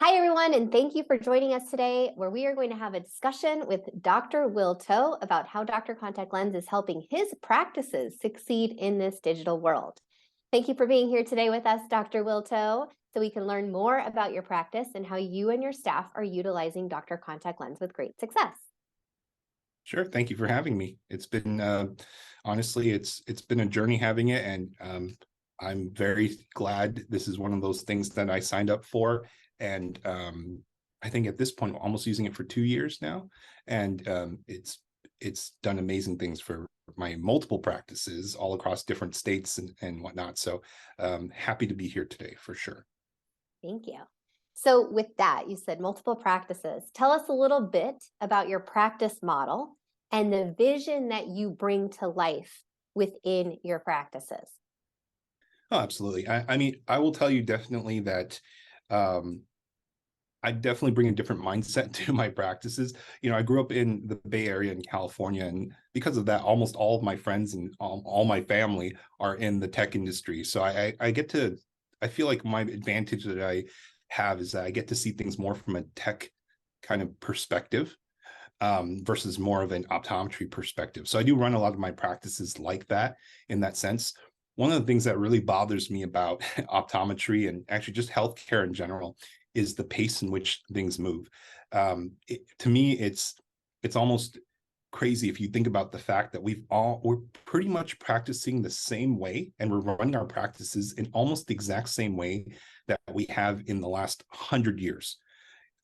Hi, everyone, and thank you for joining us today, where we are going to have a discussion with Dr. Will Toe about how Dr. Contact Lens is helping his practices succeed in this digital world. Thank you for being here today with us, Dr. Will Toe, so we can learn more about your practice and how you and your staff are utilizing Dr. Contact Lens with great success. Sure. Thank you for having me. It's been honestly, it's been a journey having it, and I'm very glad this is one of those things that I signed up for. And I think at this point, I'm almost using it for 2 years now, and it's done amazing things for my multiple practices all across different states and whatnot. So happy to be here today for sure. Thank you. So with that, you said multiple practices. Tell us a little bit about your practice model and the vision that you bring to life within your practices. Oh, absolutely. I mean, I will tell you definitely that um, I definitely bring a different mindset to my practices. I grew up in the Bay Area in California, and because of that, almost all of my friends and all my family are in the tech industry. So I get to, I feel like my advantage that I have is that I get to see things more from a tech kind of perspective versus more of an optometry perspective. So I do run a lot of my practices like that in that sense. One of the things that really bothers me about optometry and actually just healthcare in general is the pace in which things move. To me, it's almost crazy if you think about the fact that we're pretty much practicing the same way, and we're running our practices in almost the exact same way that we have in the last 100 years.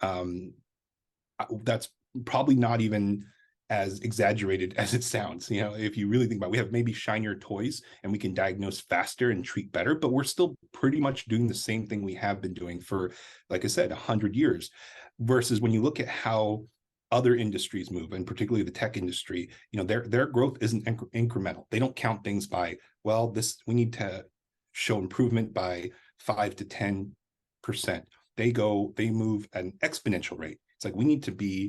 That's probably not even as exaggerated as it sounds. If you really think about it, we have maybe shinier toys and we can diagnose faster and treat better, but we're still pretty much doing the same thing we have been doing for, like I said, 100 years. Versus when you look at how other industries move, and particularly the tech industry, their growth isn't incremental. They don't count things by, well, we need to show improvement by 5 to 10%. They move at an exponential rate. It's like we need to be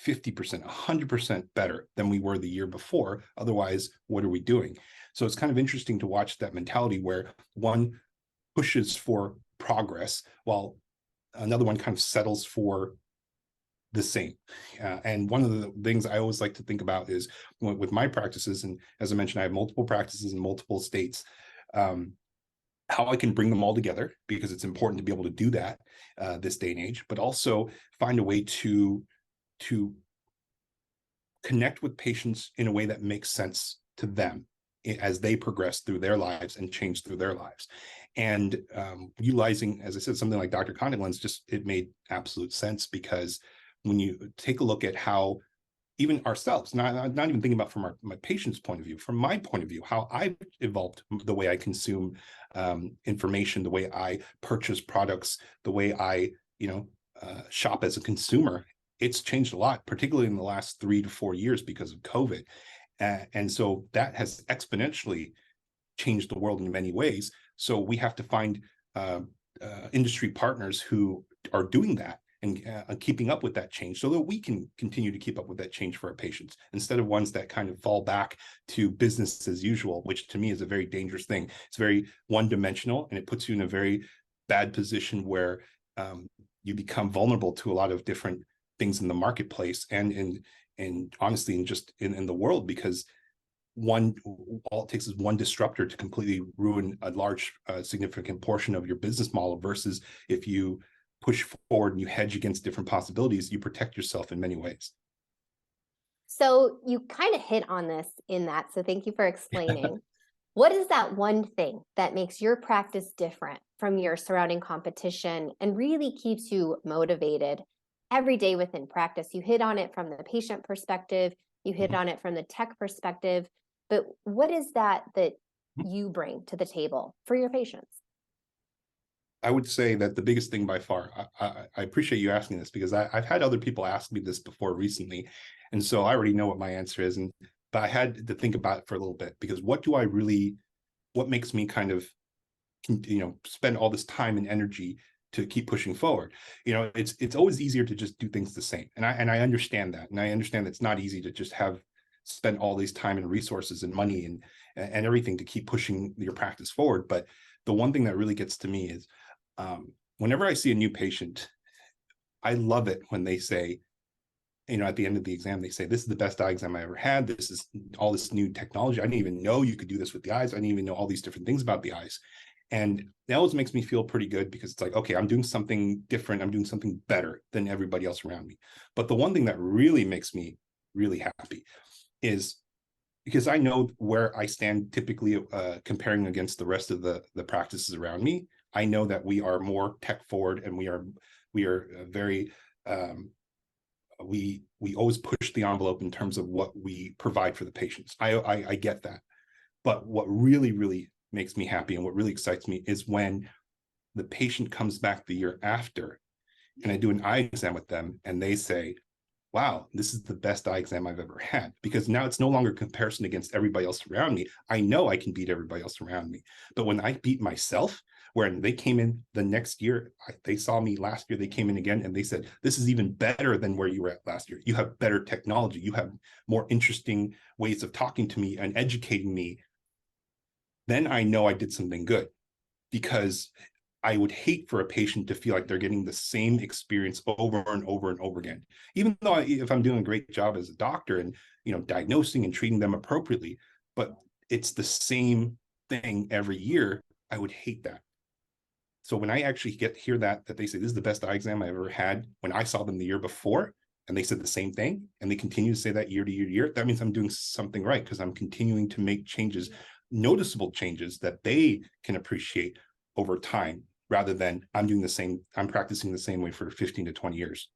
50%, 100% better than we were the year before. Otherwise, what are we doing? So it's kind of interesting to watch that mentality where one pushes for progress while another one kind of settles for the same. And one of the things I always like to think about is with my practices, and as I mentioned, I have multiple practices in multiple states, how I can bring them all together, because it's important to be able to do that this day and age, but also find a way to connect with patients in a way that makes sense to them as they progress through their lives and change through their lives. And utilizing, as I said, something like Dr. Contact Lens, it made absolute sense, because when you take a look at how even ourselves, not even thinking about from my patient's point of view, from my point of view, how I've evolved the way I consume information, the way I purchase products, the way I, shop as a consumer, it's changed a lot, particularly in the last 3 to 4 years because of COVID. And so that has exponentially changed the world in many ways. So we have to find industry partners who are doing that and keeping up with that change, so that we can continue to keep up with that change for our patients, instead of ones that kind of fall back to business as usual, which to me is a very dangerous thing. It's very one-dimensional, and it puts you in a very bad position where you become vulnerable to a lot of different things in the marketplace and honestly, in the world, because all it takes is one disruptor to completely ruin a large significant portion of your business model, versus if you push forward and you hedge against different possibilities, you protect yourself in many ways. So you kind of hit on this in that, so thank you for explaining. What is that one thing that makes your practice different from your surrounding competition and really keeps you motivated every day within practice? You hit on it from the patient perspective, you hit on it from the tech perspective, but what is that you bring to the table for your patients? I would say that the biggest thing by far, I appreciate you asking this, because I've had other people ask me this before recently, and so I already know what my answer is. But I had to think about it for a little bit, because what makes me kind of, spend all this time and energy to keep pushing forward? It's always easier to just do things the same, and I understand that, and I understand that it's not easy to just spend all these time and resources and money and everything to keep pushing your practice forward. But the one thing that really gets to me is, whenever I see a new patient, I love it when they say, at the end of the exam, they say, this is the best eye exam I ever had. This is all this new technology. I didn't even know you could do this with the eyes. I didn't even know all these different things about the eyes. And that always makes me feel pretty good, because it's like, okay, I'm doing something different. I'm doing something better than everybody else around me. But the one thing that really makes me really happy is, because I know where I stand typically, comparing against the rest of the practices around me. I know that we are more tech forward, and we are very, we always push the envelope in terms of what we provide for the patients. I get that. But what really makes me happy, and what really excites me, is when the patient comes back the year after, and I do an eye exam with them, and they say, wow, this is the best eye exam I've ever had. Because now it's no longer comparison against everybody else around me. I know I can beat everybody else around me. But when I beat myself, when they came in the next year, they saw me last year, they came in again, and they said, this is even better than where you were at last year. You have better technology. You have more interesting ways of talking to me and educating me. Then I know I did something good, because I would hate for a patient to feel like they're getting the same experience over and over and over again. Even though if I'm doing a great job as a doctor and, diagnosing and treating them appropriately, but it's the same thing every year, I would hate that. So when I actually hear that they say, this is the best eye exam I ever had, when I saw them the year before, and they said the same thing, and they continue to say that year to year to year, that means I'm doing something right, because I'm continuing to make changes, noticeable changes that they can appreciate over time, rather than I'm practicing the same way for 15 to 20 years.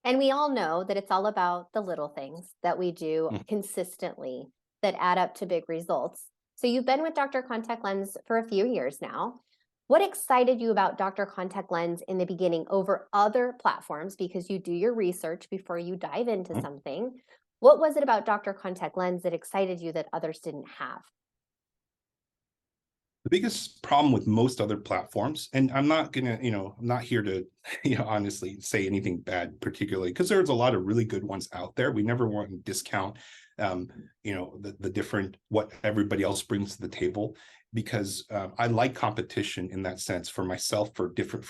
And we all know that it's all about the little things that we do consistently that add up to big results. So you've been with Dr. Contact Lens for a few years now. What excited you about Dr. Contact Lens in the beginning over other platforms? Because you do your research before you dive into something. What was it about Dr. Contact Lens that excited you that others didn't have? The biggest problem with most other platforms, and I'm not gonna, I'm not here to, honestly say anything bad particularly, because there's a lot of really good ones out there. We never want to discount, the different, what everybody else brings to the table, because I like competition in that sense for myself,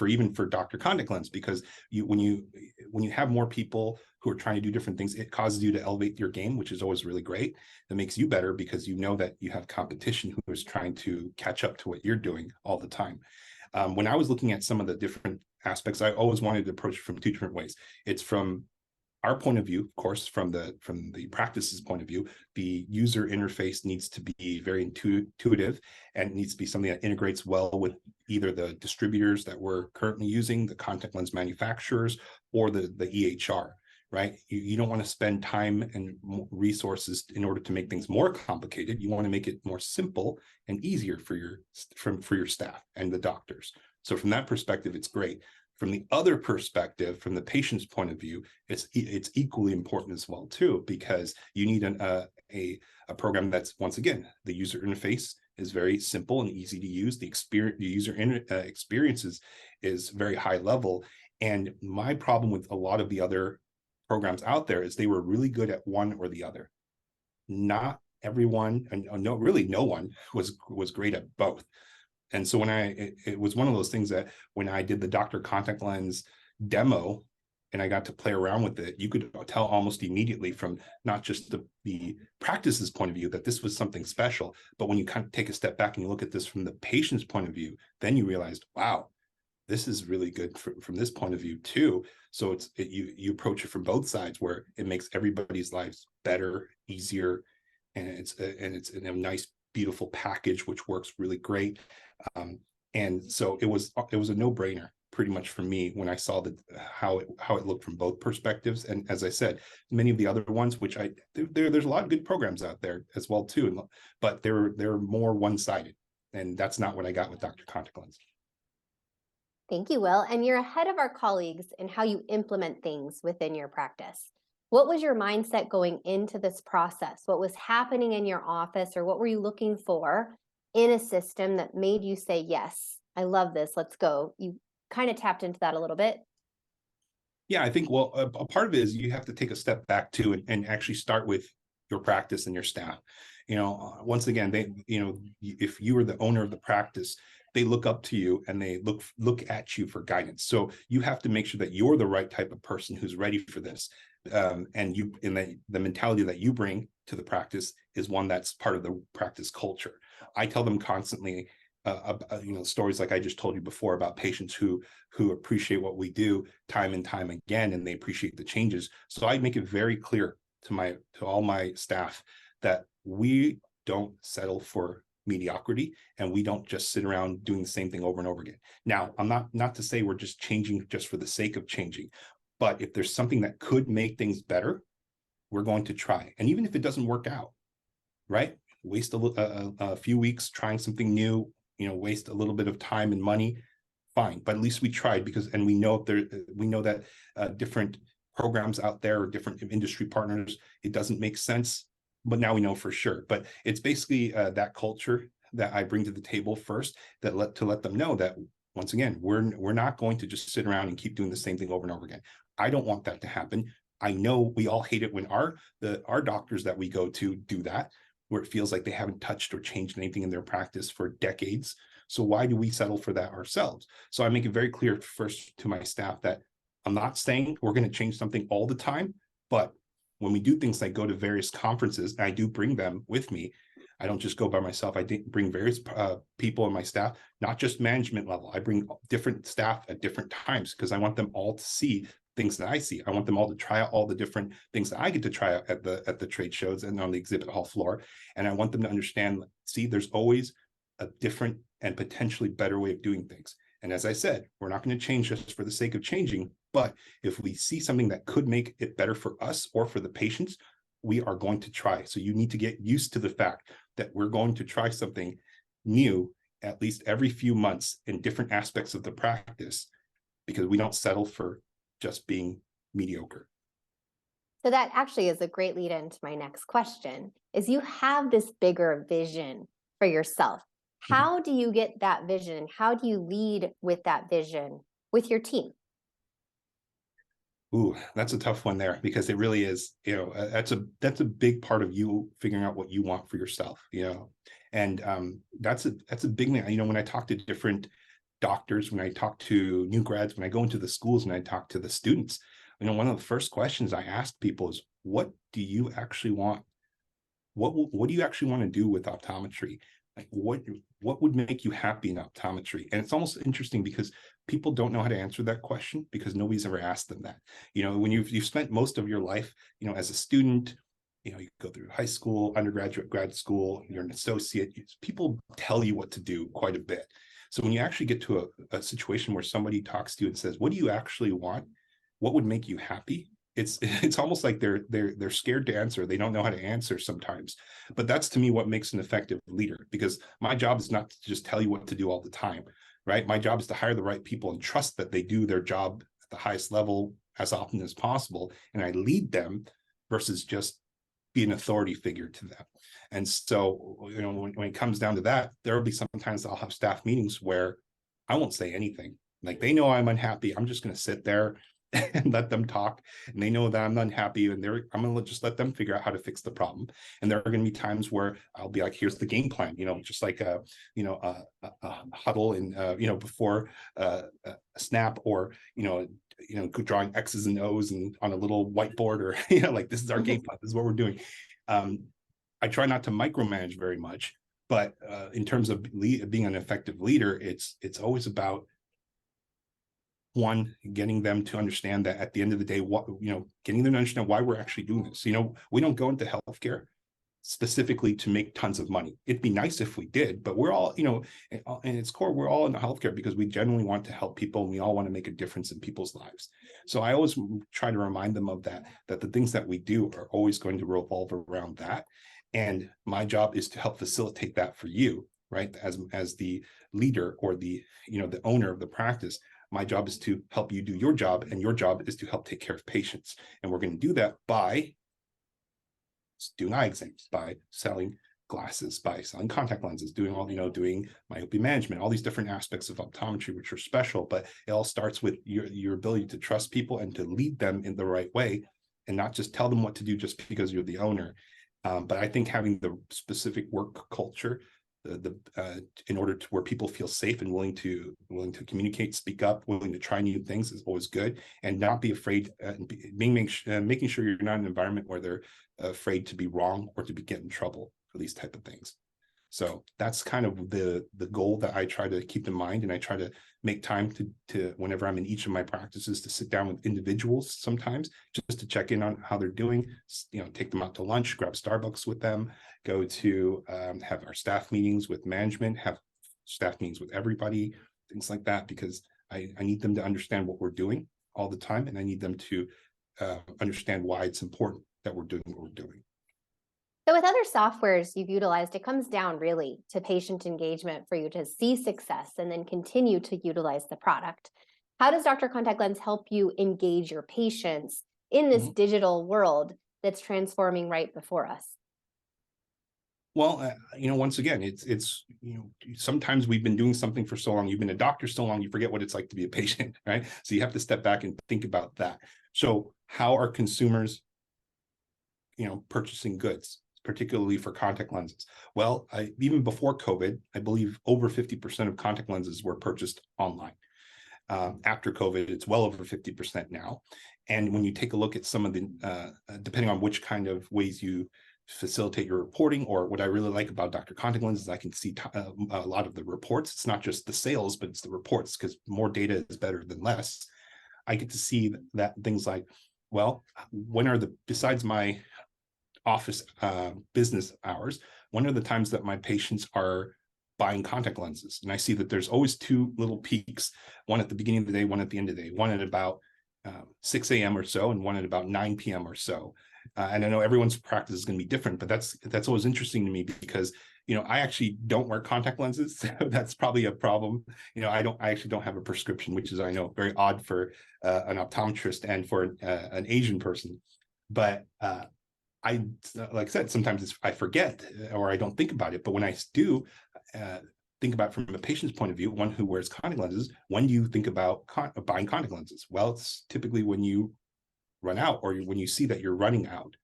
even for Dr. Contact Lens, because when you have more people who are trying to do different things, it causes you to elevate your game, which is always really great. That makes you better, because you know that you have competition who is trying to catch up to what you're doing all the time. When I was looking at some of the different aspects, I always wanted to approach it from two different ways. It's from our point of view, of course, from the practice's point of view. The user interface needs to be very intuitive, and it needs to be something that integrates well with either the distributors that we're currently using, the contact lens manufacturers, or the EHR, right? You don't want to spend time and resources in order to make things more complicated. You want to make it more simple and easier for your staff and the doctors. So from that perspective, it's great. From the other perspective, from the patient's point of view, it's equally important as well too, because you need a program that's, once again, the user interface is very simple and easy to use. The user experience is very high level. And my problem with a lot of the other programs out there is they were really good at one or the other. Not everyone, and no one was great at both. And so it was one of those things that when I did the Dr. Contact Lens demo and I got to play around with it, you could tell almost immediately, from not just the practice's point of view, that this was something special. But when you kind of take a step back and you look at this from the patient's point of view, then you realized, wow, this is really good from this point of view too. So you approach it from both sides, where it makes everybody's lives better, easier, and it's in a nice, beautiful package, which works really great. And so it was a no-brainer pretty much for me when I saw how it looked from both perspectives. And as I said, many of the other ones, which there's a lot of good programs out there as well too, but they're more one-sided, and that's not what I got with Dr. Contact Lens. Thank you, Will. And you're ahead of our colleagues in how you implement things within your practice. What was your mindset going into this process? What was happening in your office, or what were you looking for in a system that made you say, yes, I love this, let's go? You kind of tapped into that a little bit. Yeah, I think, well, a part of it is you have to take a step back too, and actually start with your practice and your staff. Once again, if you are the owner of the practice, they look up to you and they look at you for guidance. So you have to make sure that you're the right type of person who's ready for this. And the mentality that you bring to the practice is one that's part of the practice culture. I tell them constantly, stories like I just told you before about patients who appreciate what we do time and time again, and they appreciate the changes. So I make it very clear to all my staff that we don't settle for mediocrity, and we don't just sit around doing the same thing over and over again. Now, I'm not to say we're just changing just for the sake of changing, but if there's something that could make things better, we're going to try. And even if it doesn't work out, right? Waste a few weeks trying something new, waste a little bit of time and money, fine. But at least we tried, and we know that different programs out there or different industry partners, it doesn't make sense, but now we know for sure. But it's basically that culture that I bring to the table first, to let them know that, once again, we're not going to just sit around and keep doing the same thing over and over again. I don't want that to happen. I know we all hate it when our doctors that we go to do that, where it feels like they haven't touched or changed anything in their practice for decades. So why do we settle for that ourselves? So I make it very clear first to my staff that I'm not saying we're going to change something all the time, but when we do things like go to various conferences, I do bring them with me. I don't just go by myself. I bring various people in my staff, not just management level. I bring different staff at different times because I want them all to see things that I see. I want them all to try out all the different things that I get to try out at the trade shows and on the exhibit hall floor. And I want them to understand, see, there's always a different and potentially better way of doing things. And as I said, we're not going to change just for the sake of changing, but if we see something that could make it better for us or for the patients, we are going to try. So you need to get used to the fact that we're going to try something new at least every few months in different aspects of the practice, because we don't settle for just being mediocre. So that actually is a great lead into my next question, is you have this bigger vision for yourself. How do you get that vision? How do you lead with that vision with your team? Ooh, that's a tough one there, because it really is, that's a big part of you figuring out what you want for yourself, and that's a big thing. When I talk to different doctors, when I talk to new grads, when I go into the schools and I talk to the students, one of the first questions I ask people is, what do you actually want? What do you actually want to do with optometry? Like, what would make you happy in optometry? And it's almost interesting because people don't know how to answer that question because nobody's ever asked them that. When you've spent most of your life, as a student, you go through high school, undergraduate, grad school, you're an associate, people tell you what to do quite a bit. So when you actually get to a situation where somebody talks to you and says, what do you actually want? What would make you happy? It's almost like they're scared to answer. They don't know how to answer sometimes. But that's, to me, what makes an effective leader, because my job is not to just tell you what to do all the time, right? My job is to hire the right people and trust that they do their job at the highest level as often as possible. And I lead them versus just be an authority figure to them. And so, when it comes down to that, there will be sometimes I'll have staff meetings where I won't say anything. Like, they know I'm unhappy. I'm just going to sit there and let them talk, and they know that I'm unhappy, and I'm going to just let them figure out how to fix the problem. And there are going to be times where I'll be like, here's the game plan, just like a huddle and before a snap, or drawing X's and O's and on a little whiteboard, or like, this is our game plan, this is what we're doing. I try not to micromanage very much, but in terms of being an effective leader, it's always about, one, getting them to understand that at the end of the day, getting them to understand why we're actually doing this. We don't go into healthcare specifically to make tons of money. It'd be nice if we did, but we're all, in its core, we're all in healthcare because we genuinely want to help people, and we all want to make a difference in people's lives. So I always try to remind them of that the things that we do are always going to revolve around that. And my job is to help facilitate that for you, right? As the leader, or the owner of the practice. My job is to help you do your job, and your job is to help take care of patients. And we're going to do that by doing eye exams, by selling glasses, by selling contact lenses, doing doing myopia management, all these different aspects of optometry, which are special. But it all starts with your ability to trust people and to lead them in the right way, and not just tell them what to do just because you're the owner. But I think having the specific work culture, in order to where people feel safe and willing to communicate, speak up, willing to try new things is always good, and not be afraid, making sure you're not in an environment where they're afraid to be wrong or to get in trouble for these type of things. So that's kind of the goal that I try to keep in mind, and I try to make time to whenever I'm in each of my practices to sit down with individuals sometimes just to check in on how they're doing. Take them out to lunch, grab Starbucks with them, go to have our staff meetings with management, have staff meetings with everybody, things like that, because I need them to understand what we're doing all the time, and I need them to understand why it's important that we're doing what we're doing. So with other softwares you've utilized, it comes down really to patient engagement for you to see success and then continue to utilize the product. How does Dr. Contact Lens help you engage your patients in this digital world that's transforming right before us? Well, once again, it's sometimes we've been doing something for so long, you've been a doctor so long, you forget what it's like to be a patient, right? So you have to step back and think about that. So how are consumers, purchasing goods, particularly for contact lenses? Well, even before COVID, I believe over 50% of contact lenses were purchased online. After COVID, it's well over 50% now. And when you take a look at some of the, depending on which kind of ways you facilitate your reporting, or what I really like about Dr. Contact Lens is I can see a lot of the reports. It's not just the sales, but it's the reports, because more data is better than less. I get to see that things like, well, besides my office business hours, when are the times that my patients are buying contact lenses? And I see that there's always two little peaks, one at the beginning of the day, one at the end of the day, one at about 6 a.m. or so, and one at about 9 p.m. or so. And I know everyone's practice is going to be different, but that's always interesting to me, because I actually don't wear contact lenses. So that's probably a problem. I actually don't have a prescription, which is, I know, very odd for an optometrist and for an Asian person. But like I said, sometimes I forget or I don't think about it. But when I do think about it from a patient's point of view, one who wears contact lenses, when do you think about buying contact lenses? Well, it's typically when you run out, or when you see that you're running out.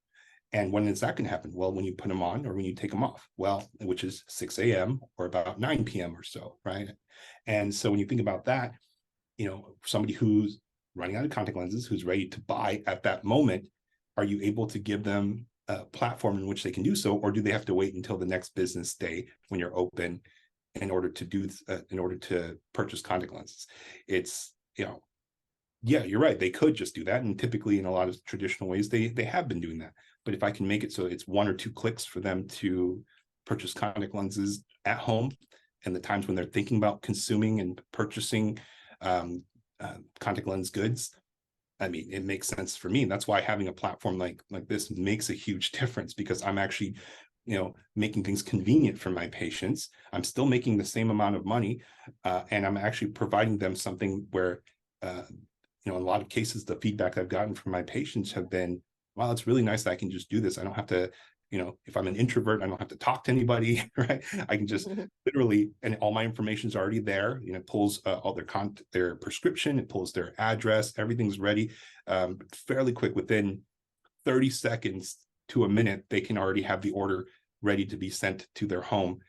And when is that going to happen? Well, when you put them on or when you take them off, well, which is 6 a.m. or about 9 p.m. or so, right? And so when you think about that, somebody who's running out of contact lenses, who's ready to buy at that moment, are you able to give them a platform in which they can do so, or do they have to wait until the next business day when you're open in order to purchase contact lenses? It's, yeah, you're right. They could just do that. And typically in a lot of traditional ways, they have been doing that. But if I can make it so it's 1 or 2 clicks for them to purchase contact lenses at home, and the times when they're thinking about consuming and purchasing contact lens goods, I mean, it makes sense for me. And that's why having a platform like this makes a huge difference, because I'm actually, making things convenient for my patients. I'm still making the same amount of money, and I'm actually providing them something where, in a lot of cases, the feedback I've gotten from my patients have been, wow, it's really nice that I can just do this. I don't have to, if I'm an introvert, I don't have to talk to anybody, right? I can just literally, and all my information is already there. It pulls all their prescription, it pulls their address, everything's ready. Fairly quick, within 30 seconds to a minute, they can already have the order ready to be sent to their home.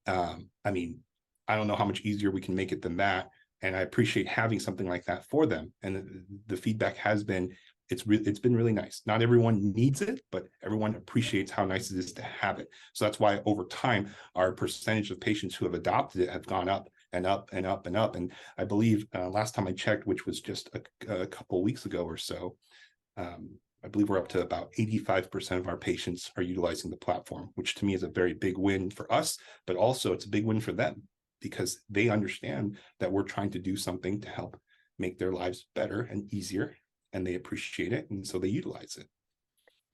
I mean, I don't know how much easier we can make it than that. And I appreciate having something like that for them. And the feedback has been, it's been really nice. Not everyone needs it, but everyone appreciates how nice it is to have it. So that's why over time, our percentage of patients who have adopted it have gone up and up and up and up. And I believe last time I checked, which was just a couple of weeks ago or so, I believe we're up to about 85% of our patients are utilizing the platform, which to me is a very big win for us, but also it's a big win for them, because they understand that we're trying to do something to help make their lives better and easier, and they appreciate it, and so they utilize it.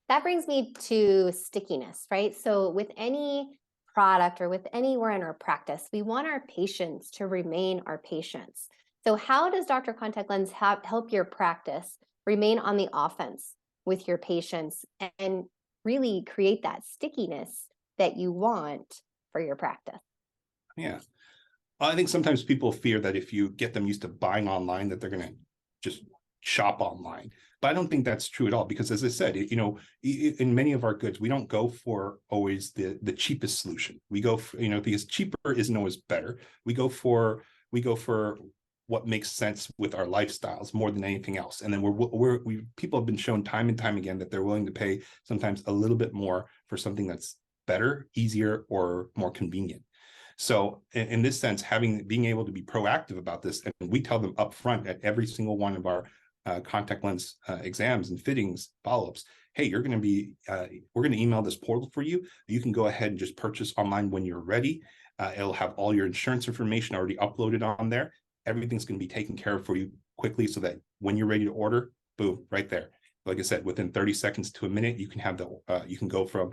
That brings me to stickiness, right? So with any product or with anywhere in our practice, we want our patients to remain our patients. So how does Dr. Contact Lens help your practice remain on the offense with your patients and really create that stickiness that you want for your practice? Yeah. I think sometimes people fear that if you get them used to buying online, that they're going to just shop online. But I don't think that's true at all, because as I said, in many of our goods, we don't go for always the cheapest solution. We go for, because cheaper isn't always better. We go for what makes sense with our lifestyles more than anything else. And then people have been shown time and time again that they're willing to pay sometimes a little bit more for something that's better, easier, or more convenient. So in this sense, being able to be proactive about this, and we tell them up front at every single one of our contact lens exams and fittings follow-ups, hey, we're going to email this portal for you. You can go ahead and just purchase online when you're ready. It'll have all your insurance information already uploaded on there. Everything's going to be taken care of for you quickly, so that when you're ready to order, boom, right there. Like I said, within 30 seconds to a minute, you can have you can go from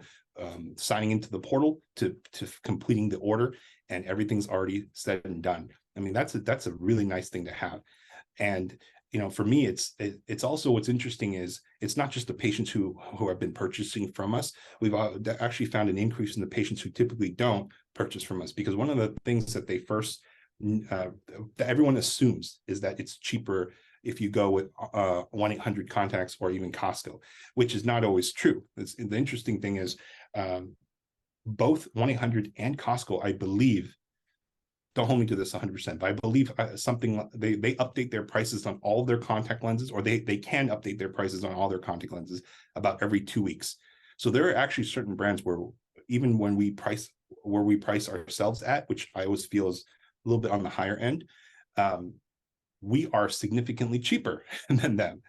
signing into the portal to completing the order, and everything's already said and done. I mean, that's a really nice thing to have. And for me, it's also, what's interesting is it's not just the patients who have been purchasing from us. We've actually found an increase in the patients who typically don't purchase from us, because one of the things that that everyone assumes is that it's cheaper if you go with 1-800 Contacts or even Costco, which is not always true. The interesting thing is both 1-800 and Costco, I believe, don't hold me to this 100%, but I believe they update their prices on all their contact lenses, or they can update their prices on all their contact lenses about every 2 weeks. So there are actually certain brands where even when we price ourselves at, which I always feel is a little bit on the higher end, we are significantly cheaper than them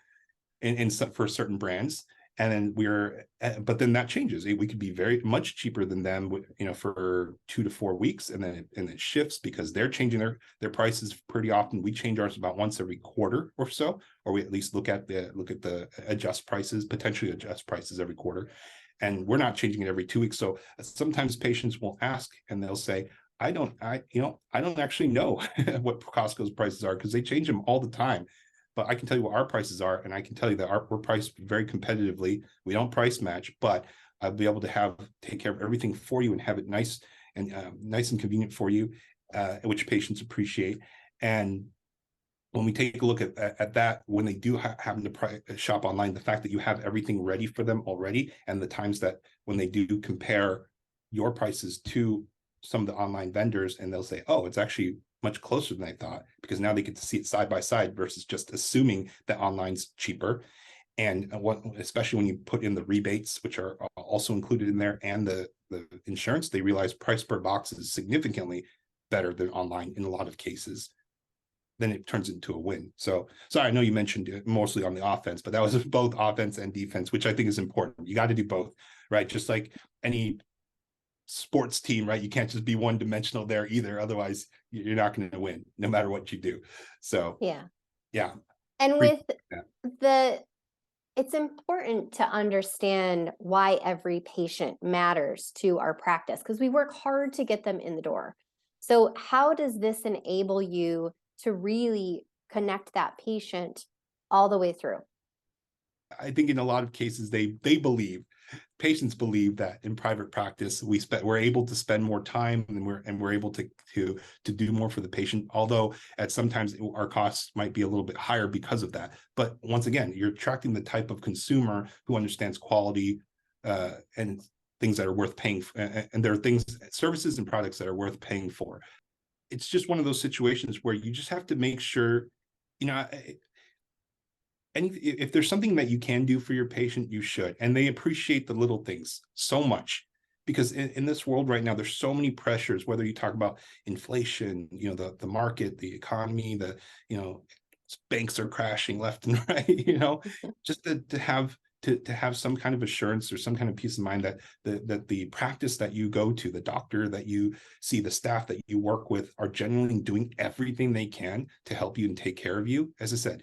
for certain brands. And then but then that changes. We could be very much cheaper than them, for 2 to 4 weeks, and then it shifts because they're changing their prices pretty often. We change ours about once every quarter or so, or we at least look at the potentially adjust prices every quarter, and we're not changing it every 2 weeks. So sometimes patients will ask, and they'll say, I don't actually know what Costco's prices are, because they change them all the time. But I can tell you what our prices are, and I can tell you that we're priced very competitively. We don't price match, but I'll be able to take care of everything for you and have it nice and convenient for you, which patients appreciate. And when we take a look at that, when they do happen to shop online, the fact that you have everything ready for them already, and the times that when they do compare your prices to some of the online vendors, and they'll say, oh, it's actually much closer than I thought, because now they get to see it side by side versus just assuming that online's cheaper. And especially when you put in the rebates, which are also included in there, and the insurance, they realize price per box is significantly better than online in a lot of cases. Then it turns into a win. So sorry, I know you mentioned it mostly on the offense, but that was both offense and defense, which I think is important. You got to do both, right? Just like any sports team, right? You can't just be one dimensional there either. Otherwise, you're not going to win no matter what you do. So yeah. And it's important to understand why every patient matters to our practice, because we work hard to get them in the door. So how does this enable you to really connect that patient all the way through? I think in a lot of cases, patients believe that in private practice we're able to spend more time, and we're able to do more for the patient, although at sometimes our costs might be a little bit higher because of that. But once again, you're attracting the type of consumer who understands quality and things that are worth paying for, and there are services and products that are worth paying for. It's just one of those situations where you just have to make sure, if there's something that you can do for your patient, you should. And they appreciate the little things so much, because in this world right now, there's so many pressures, whether you talk about inflation, the market, the economy, banks are crashing left and right, just to have some kind of assurance or some kind of peace of mind that the practice that you go to, the doctor that you see, the staff that you work with, are genuinely doing everything they can to help you and take care of you. As I said,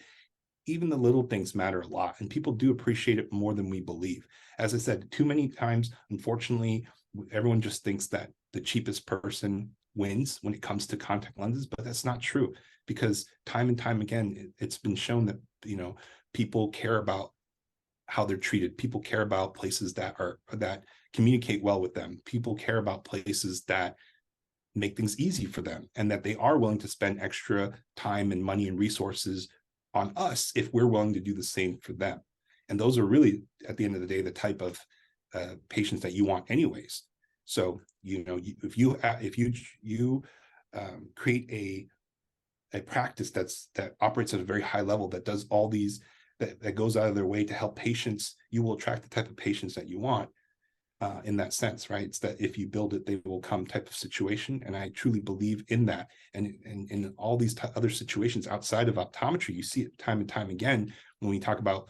even the little things matter a lot, and people do appreciate it more than we believe. As I said, too many times, unfortunately, everyone just thinks that the cheapest person wins when it comes to contact lenses, but that's not true, because time and time again, it's been shown that, people care about how they're treated. People care about places that communicate well with them. People care about places that make things easy for them, and that they are willing to spend extra time and money and resources on us if we're willing to do the same for them. And those are really, at the end of the day, the type of patients that you want anyways. So, if you create a practice that operates at a very high level, that does all these, that goes out of their way to help patients, you will attract the type of patients that you want. In that sense, right? It's that if you build it, they will come type of situation. And I truly believe in that. And in all these other situations outside of optometry, you see it time and time again when we talk about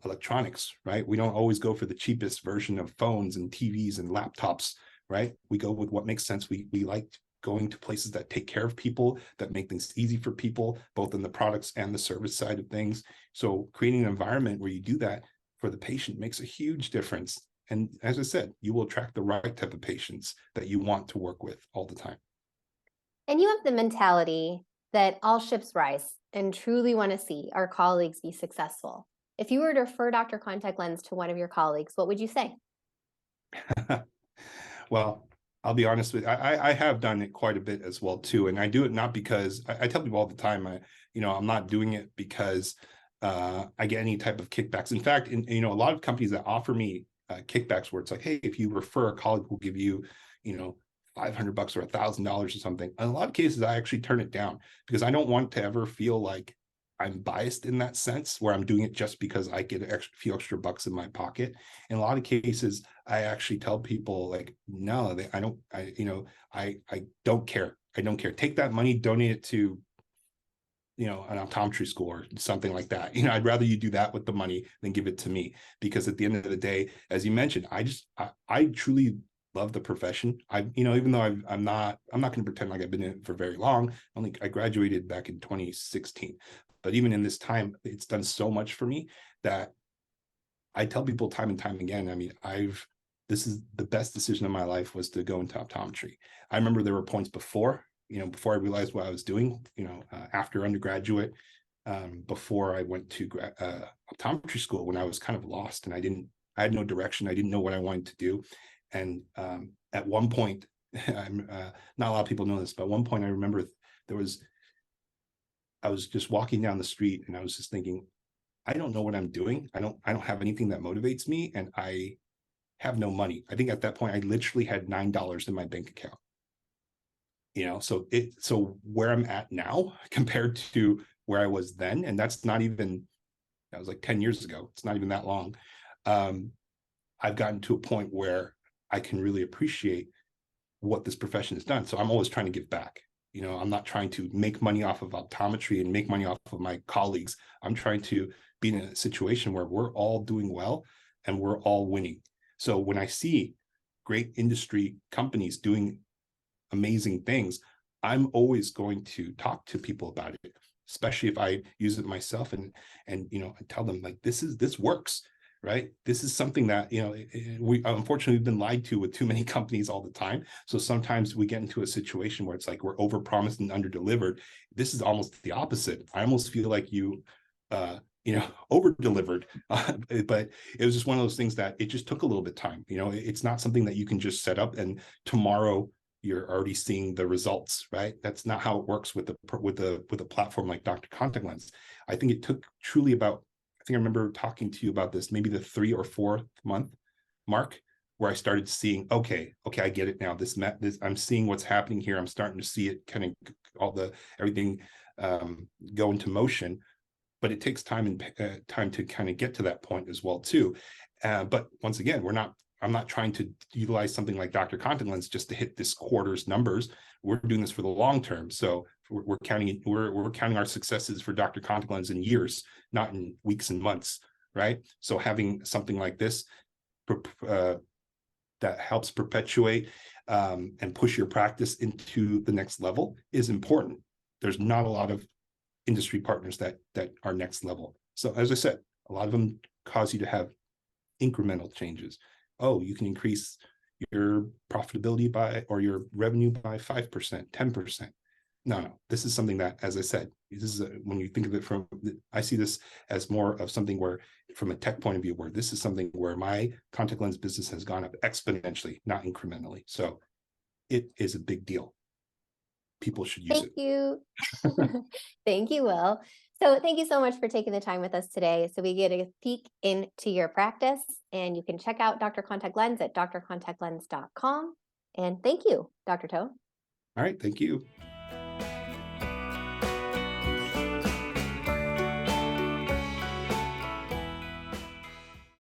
electronics, right? We don't always go for the cheapest version of phones and TVs and laptops, right? We go with what makes sense. We like going to places that take care of people, that make things easy for people, both in the products and the service side of things. So creating an environment where you do that for the patient makes a huge difference. And as I said, you will attract the right type of patients that you want to work with all the time. And you have the mentality that all ships rise and truly want to see our colleagues be successful. If you were to refer Dr. Contact Lens to one of your colleagues, what would you say? Well, I'll be honest with you. I have done it quite a bit as well too, and I do it not because I tell people all the time. I'm not doing it because I get any type of kickbacks. In fact, a lot of companies that offer me kickbacks where it's like, hey, if you refer a colleague, we'll give you, $500 or $1,000 or something. In a lot of cases, I actually turn it down because I don't want to ever feel like I'm biased in that sense where I'm doing it just because I get a few extra bucks in my pocket. In a lot of cases, I actually tell people like, no, I don't care. I don't care. Take that money, donate it to, an optometry school or something like that. I'd rather you do that with the money than give it to me, because at the end of the day, as you mentioned, I truly love the profession. Even though I'm not going to pretend like I've been in it for very long. I graduated back in 2016. But even in this time, it's done so much for me that I tell people time and time again, this is the best decision of my life, was to go into optometry. I remember there were points before I realized what I was doing, after undergraduate, before I went to optometry school, when I was kind of lost and I had no direction. I didn't know what I wanted to do. And at one point, not a lot of people know this, but at one point I remember I was just walking down the street and I was just thinking, I don't know what I'm doing. I don't have anything that motivates me, and I have no money. I think at that point I literally had $9 in my bank account. So where I'm at now compared to where I was then, and that was like 10 years ago. It's not even that long. I've gotten to a point where I can really appreciate what this profession has done. So I'm always trying to give back. I'm not trying to make money off of optometry and make money off of my colleagues. I'm trying to be in a situation where we're all doing well and we're all winning. So when I see great industry companies doing amazing things, I'm always going to talk to people about it, especially if I use it myself and tell them like, this works. Right. This is something that, we unfortunately we've been lied to with too many companies all the time. So sometimes we get into a situation where it's like we're overpromised and underdelivered. This is almost the opposite. I almost feel like you over-delivered, but it was just one of those things that it just took a little bit of time. It's not something that you can just set up and tomorrow you're already seeing the results, right? That's not how it works with a platform like Dr.Contact Lens. I think it took truly about, I think I remember talking to you about this, maybe the 3 or 4th month mark, where I started seeing, okay, I get it now. This I'm seeing what's happening here. I'm starting to see it kind of everything go into motion. But it takes time to kind of get to that point as well too. But once again, I'm not trying to utilize something like Dr.Contact Lens just to hit this quarter's numbers. We're doing this for the long term. So we're counting our successes for Dr.Contact Lens in years, not in weeks and months, right? So having something like this that helps perpetuate and push your practice into the next level is important. There's not a lot of industry partners that are next level. So as I said, a lot of them cause you to have incremental changes. Oh, you can increase your profitability or your revenue by 5%, 10%. No, this is something that, as I said, when you think of it I see this as more of something where, from a tech point of view, where this is something where my contact lens business has gone up exponentially, not incrementally. So it is a big deal. People should use it. Thank you. Thank you, Will. So thank you so much for taking the time with us today. So we get a peek into your practice, and you can check out Dr. Contact Lens at drcontactlens.com. And thank you, Dr. Toe. All right, thank you.